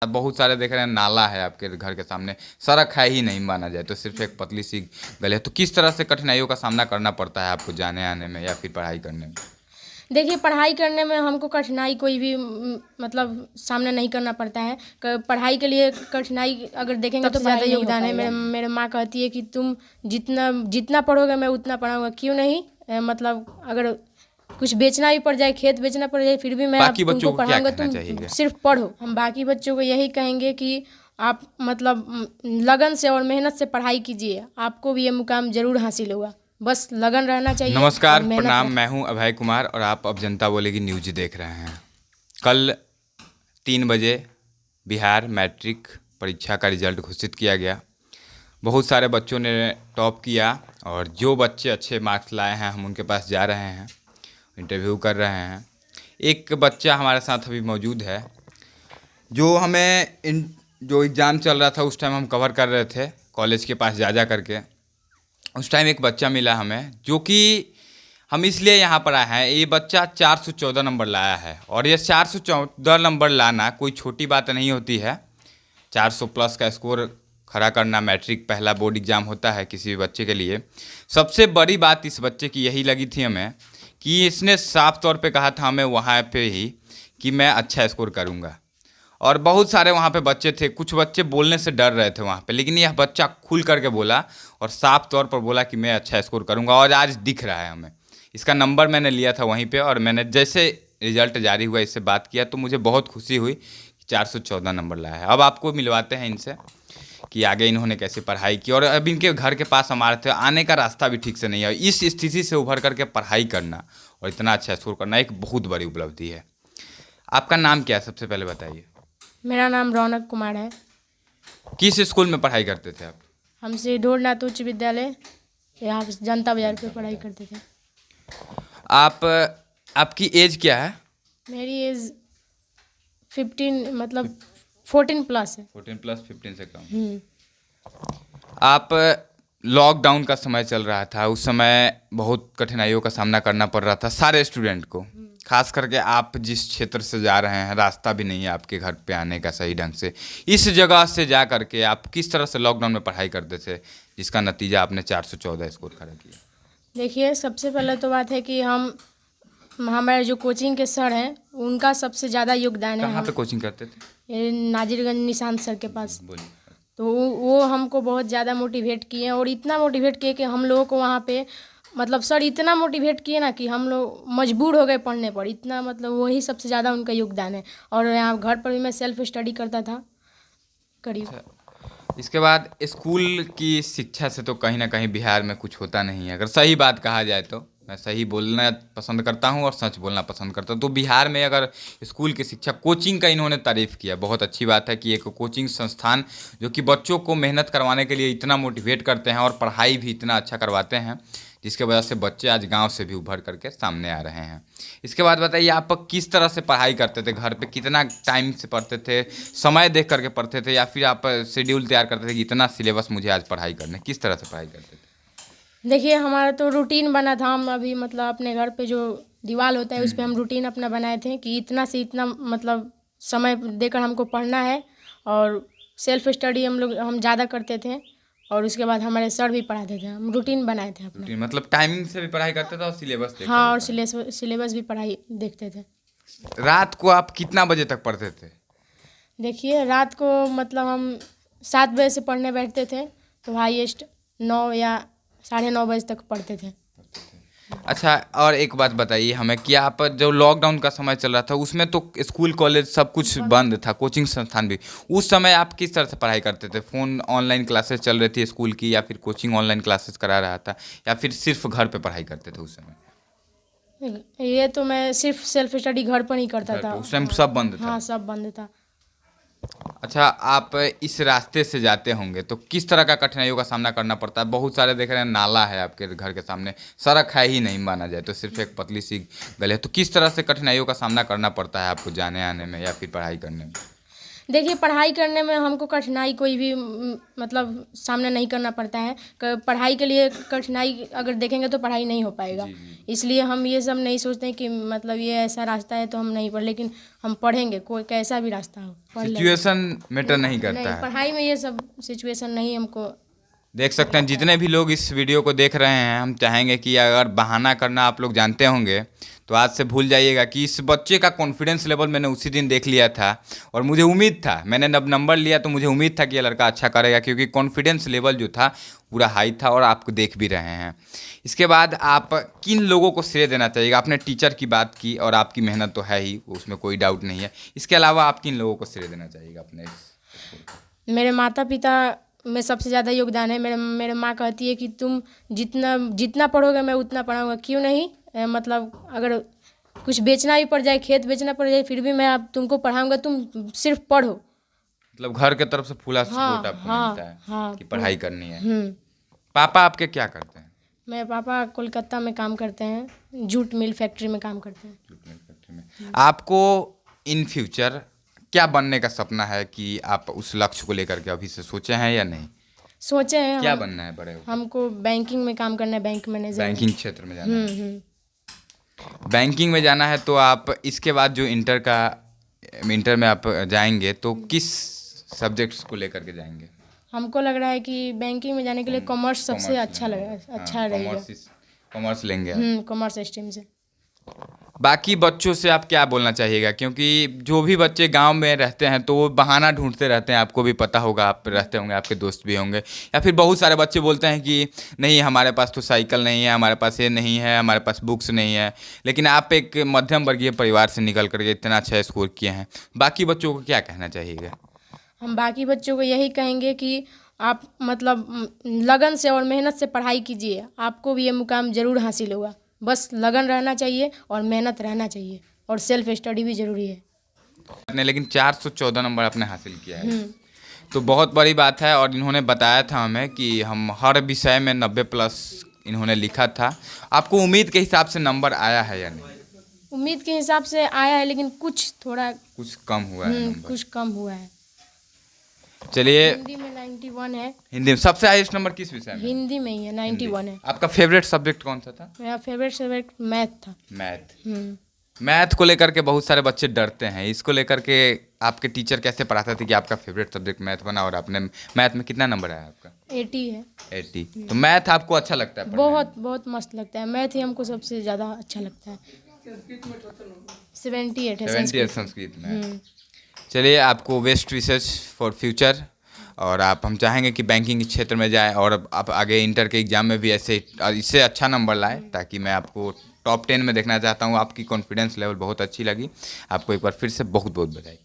बहुत सारे देख रहे हैं, नाला है आपके घर के सामने, सड़क है ही नहीं माना जाए तो, सिर्फ एक पतली सी गली है। तो किस तरह से कठिनाइयों का सामना करना पड़ता है आपको जाने आने में या फिर पढ़ाई करने में? देखिए, पढ़ाई करने में हमको कठिनाई कोई भी मतलब सामना नहीं करना पड़ता है। पढ़ाई के लिए कठिनाई अगर देखेंगे तो ज़्यादा योगदान है। मेरे माँ कहती है कि तुम जितना जितना पढ़ोगे मैं उतना पढ़ाऊँगा, क्यों नहीं। मतलब अगर कुछ बेचना भी पड़ जाए, खेत बेचना पड़ जाए, फिर भी मैं बाकी तुमको बच्चों को क्या पढ़ाऊँगा, कहना तुम चाहिए? सिर्फ पढ़ो। हम बाकी बच्चों को यही कहेंगे कि आप मतलब लगन से और मेहनत से पढ़ाई कीजिए, आपको भी ये मुकाम ज़रूर हासिल होगा। बस लगन रहना चाहिए। नमस्कार, और मेहनत प्रणाम। मैं हूं अभय कुमार और आप अब जनता बोलेगी न्यूज देख रहे हैं। कल 3 बजे बिहार मैट्रिक परीक्षा का रिजल्ट घोषित किया गया। बहुत सारे बच्चों ने टॉप किया और जो बच्चे अच्छे मार्क्स लाए हैं हम उनके पास जा रहे हैं, इंटरव्यू कर रहे हैं। एक बच्चा हमारे साथ अभी मौजूद है जो हमें जो एग्ज़ाम चल रहा था उस टाइम हम कवर कर रहे थे कॉलेज के पास जा करके। उस टाइम एक बच्चा मिला हमें जो कि हम इसलिए यहाँ पर आए हैं। ये बच्चा 414 नंबर लाया है और ये 414 नंबर लाना कोई छोटी बात नहीं होती है। 400 प्लस का स्कोर खड़ा करना मैट्रिक पहला बोर्ड एग्ज़ाम होता है किसी भी बच्चे के लिए। सबसे बड़ी बात इस बच्चे की यही लगी थी हमें कि इसने साफ तौर पे कहा था हमें वहाँ पे ही कि मैं अच्छा स्कोर करूँगा। और बहुत सारे वहाँ पे बच्चे थे, कुछ बच्चे बोलने से डर रहे थे वहाँ पे, लेकिन यह बच्चा खुल करके बोला और साफ तौर पर बोला कि मैं अच्छा स्कोर करूँगा और आज दिख रहा है हमें। इसका नंबर मैंने लिया था वहीं पे और मैंने जैसे रिजल्ट जारी हुआ इससे बात किया तो मुझे बहुत खुशी हुई कि 414 नंबर लाया है। अब आपको मिलवाते हैं इनसे कि आगे इन्होंने कैसे पढ़ाई की। और अब इनके घर के पास हमारे थे, आने का रास्ता भी ठीक से नहीं है। इस स्थिति से उभर करके पढ़ाई करना और इतना अच्छा स्कोर करना एक बहुत बड़ी उपलब्धि है। आपका नाम क्या है सबसे पहले बताइए? मेरा नाम रौनक कुमार है। किस स्कूल में पढ़ाई करते थे आप? हम ढोरनाथ उच्च विद्यालय यहाँ जनता बाजार पे पढ़ाई करते थे। आप आपकी एज क्या है? मेरी एज 15 मतलब 14 प्लस है। 14 प्लस 15 से कम। आप लॉकडाउन का समय चल रहा था, उस समय बहुत कठिनाइयों का सामना करना पड़ रहा था सारे स्टूडेंट को। खास करके आप जिस क्षेत्र से जा रहे हैं रास्ता भी नहीं है आपके घर पे आने का सही ढंग से। इस जगह से जा करके आप किस तरह से लॉकडाउन में पढ़ाई करते थे जिसका नतीजा आपने 414 स्कोर खड़ा किया? देखिए, सबसे पहले तो बात है कि हमारे जो कोचिंग के सर हैं उनका सबसे ज़्यादा योगदान है। कहाँ पे कोचिंग करते थे? ये नाजिरगंज निशांत सर के पास। बोलिए। तो वो हमको बहुत ज़्यादा मोटिवेट किए और इतना मोटिवेट किए कि हम लोगों को वहाँ पे मतलब सर इतना मोटिवेट किए ना कि हम लोग मजबूर हो गए पढ़ने पर। इतना मतलब वही सबसे ज़्यादा उनका योगदान है। और यहाँ घर पर भी मैं सेल्फ स्टडी करता था करीब। इसके बाद स्कूल की शिक्षा से तो कहीं ना कहीं बिहार में कुछ होता नहीं है, अगर सही बात कहा जाए तो। मैं सही बोलना पसंद करता हूँ और सच बोलना पसंद करता हूँ। तो बिहार में अगर स्कूल की शिक्षा, कोचिंग का इन्होंने तारीफ़ किया, बहुत अच्छी बात है कि एक कोचिंग संस्थान जो कि बच्चों को मेहनत करवाने के लिए इतना मोटिवेट करते हैं और पढ़ाई भी इतना अच्छा करवाते हैं जिसके वजह से बच्चे आज गांव से भी उभर करके सामने आ रहे हैं। इसके बाद बताइए, आप किस तरह से पढ़ाई करते थे? घर पे कितना टाइम से पढ़ते थे? समय देख करके पढ़ते थे या फिर आप शेड्यूल तैयार करते थे कि इतना सिलेबस मुझे आज पढ़ाई करना है? किस तरह से पढ़ाई करते थे? देखिए, हमारा तो रूटीन बना था। हम अभी मतलब अपने घर पे जो दीवार होता है उस पे हम रूटीन अपना बनाए थे कि इतना से इतना मतलब समय देकर हमको पढ़ना है। और सेल्फ स्टडी हम ज़्यादा करते थे और उसके बाद हमारे सर भी पढ़ाते थे। हम रूटीन बनाए थे अपना। रूटीन मतलब टाइमिंग से भी पढ़ाई करते थे और सिलेबस देख हाँ, और कर भी सिलेबस भी पढ़ाई देखते थे। रात को आप कितना बजे तक पढ़ते थे? देखिए, रात को मतलब हम 7 बजे से पढ़ने बैठते थे तो हाईएस्ट 9 या 9:30 बजे तक पढ़ते थे। अच्छा, और एक बात बताइए हमें कि आप जो लॉकडाउन का समय चल रहा था उसमें तो स्कूल कॉलेज सब कुछ बंद था, कोचिंग संस्थान भी। उस समय आप किस तरह से पढ़ाई करते थे? फ़ोन ऑनलाइन क्लासेस चल रही थी स्कूल की या फिर कोचिंग ऑनलाइन क्लासेस करा रहा था या फिर सिर्फ घर पे पढ़ाई करते थे उस समय? ये तो मैं सिर्फ सेल्फ स्टडी घर पर ही करता था। उस टाइम सब बंद था। हाँ, सब बंद था। अच्छा, आप इस रास्ते से जाते होंगे तो किस तरह का कठिनाइयों का सामना करना पड़ता है? बहुत सारे देख रहे हैं, नाला है आपके घर के सामने, सड़क है ही नहीं माना जाए तो, सिर्फ एक पतली सी गली है। तो किस तरह से कठिनाइयों का सामना करना पड़ता है आपको जाने आने में या फिर पढ़ाई करने में? देखिए, पढ़ाई करने में हमको कठिनाई कोई भी मतलब सामना नहीं करना पड़ता है। पढ़ाई के लिए कठिनाई अगर देखेंगे तो पढ़ाई नहीं हो पाएगा। इसलिए हम ये सब नहीं सोचते हैं कि मतलब ये ऐसा रास्ता है तो हम नहीं पढ़, लेकिन हम पढ़ेंगे, कोई कैसा भी रास्ता हो पढ़ लेंगे। सिचुएशन मैटर नहीं करता नहीं, है। पढ़ाई में ये सब सिचुएशन नहीं हमको। देख सकते हैं जितने भी लोग इस वीडियो को देख रहे हैं, हम चाहेंगे कि अगर बहाना करना आप लोग जानते होंगे तो आज से भूल जाइएगा कि इस बच्चे का कॉन्फिडेंस लेवल मैंने उसी दिन देख लिया था और मुझे उम्मीद था, मैंने जब नंबर लिया तो मुझे उम्मीद था कि ये लड़का अच्छा करेगा, क्योंकि कॉन्फिडेंस लेवल जो था पूरा हाई था और आपको देख भी रहे हैं। इसके बाद आप किन लोगों को श्रेय देना चाहिएगा? आपने टीचर की बात की और आपकी मेहनत तो है ही, उसमें कोई डाउट नहीं है। इसके अलावा आप किन लोगों को श्रेय देना चाहिएगा अपने स्कूल को? मेरे माता पिता में सबसे ज़्यादा योगदान है। मेरे माँ कहती है कि तुम जितना पढ़ोगे मैं उतना पढ़ाऊँगा। क्यों नहीं, मतलब अगर कुछ बेचना भी पड़ जाए, खेत बेचना पड़ जाए, फिर भी मैं अब तुमको पढ़ाऊँगा, तुम सिर्फ पढ़ो। मतलब घर के तरफ से फुला सपोर्ट आपको मिलता है कि पढ़ाई करनी है। पापा आपके क्या करते हैं? मेरे पापा कोलकाता में काम करते हैं, जूट मिल फैक्ट्री में काम करते हैं। जूट मिल फैक्ट्री में। आपको इन फ्यूचर क्या बनने का सपना है कि आप उस लक्ष्य को लेकर के अभी से सोचे हैं या नहीं? सोचे हैं। क्या बनना है बड़े होकर? हमको बैंकिंग में काम करना है, बैंक मैनेजर। बैंकिंग क्षेत्र में जाना है। बैंकिंग में जाना है तो आप इसके बाद जो इंटर में आप जाएंगे तो किस सब्जेक्ट्स को लेकर के जाएंगे? हमको लग रहा है कि बैंकिंग में जाने के लिए कॉमर्स सबसे अच्छा रहेगा। कॉमर्स लेंगे आप। कॉमर्स स्ट्रीम से। बाकी बच्चों से आप क्या बोलना चाहिएगा? क्योंकि जो भी बच्चे गांव में रहते हैं तो वो बहाना ढूंढते रहते हैं, आपको भी पता होगा, आप रहते होंगे, आपके दोस्त भी होंगे, या फिर बहुत सारे बच्चे बोलते हैं कि नहीं हमारे पास तो साइकिल नहीं है, हमारे पास ये नहीं है, हमारे पास बुक्स नहीं है। लेकिन आप एक मध्यम वर्गीय परिवार से निकल करके इतना अच्छा स्कोर किए हैं, बाकी बच्चों को क्या कहना चाहिएगा? हम बाकी बच्चों को यही कहेंगे कि आप मतलब लगन से और मेहनत से पढ़ाई कीजिए, आपको भी ये मुकाम ज़रूर हासिल होगा। बस लगन रहना चाहिए और मेहनत रहना चाहिए और सेल्फ स्टडी भी ज़रूरी है। आपने लेकिन 414 नंबर आपने हासिल किया है तो बहुत बड़ी बात है। और इन्होंने बताया था हमें कि हम हर विषय में 90+ इन्होंने लिखा था। आपको उम्मीद के हिसाब से नंबर आया है या नहीं? उम्मीद के हिसाब से आया है, लेकिन कुछ कम हुआ है नंबर। कुछ कम हुआ है। चलिए, हिंदी में 91 है। हिंदी में सबसे हाईएस्ट नंबर किस विषय में? हिंदी में ही है, 91 है। आपका फेवरेट सब्जेक्ट कौन सा था? मेरा फेवरेट सब्जेक्ट मैथ था। मैथ को लेकर के बहुत सारे बच्चे डरते हैं, इसको लेकर के आपके टीचर कैसे पढ़ाते थे कि आपका फेवरेट सब्जेक्ट मैथ बना? और आपने मैथ में कितना नंबर आया आपका? 80 है। 80। तो मैथ आपको अच्छा लगता है? बहुत मस्त लगता है मैथ ही, हमको सबसे ज़्यादा अच्छा लगता है। 78 है संस्कृत में। चलिए, आपको बेस्ट विशेस फॉर फ्यूचर, और हम चाहेंगे कि बैंकिंग क्षेत्र में जाएं और आप आगे इंटर के एग्ज़ाम में भी इससे अच्छा नंबर लाएं, ताकि मैं आपको टॉप 10 में देखना चाहता हूं। आपकी कॉन्फिडेंस लेवल बहुत अच्छी लगी। आपको एक बार फिर से बहुत बहुत बधाई।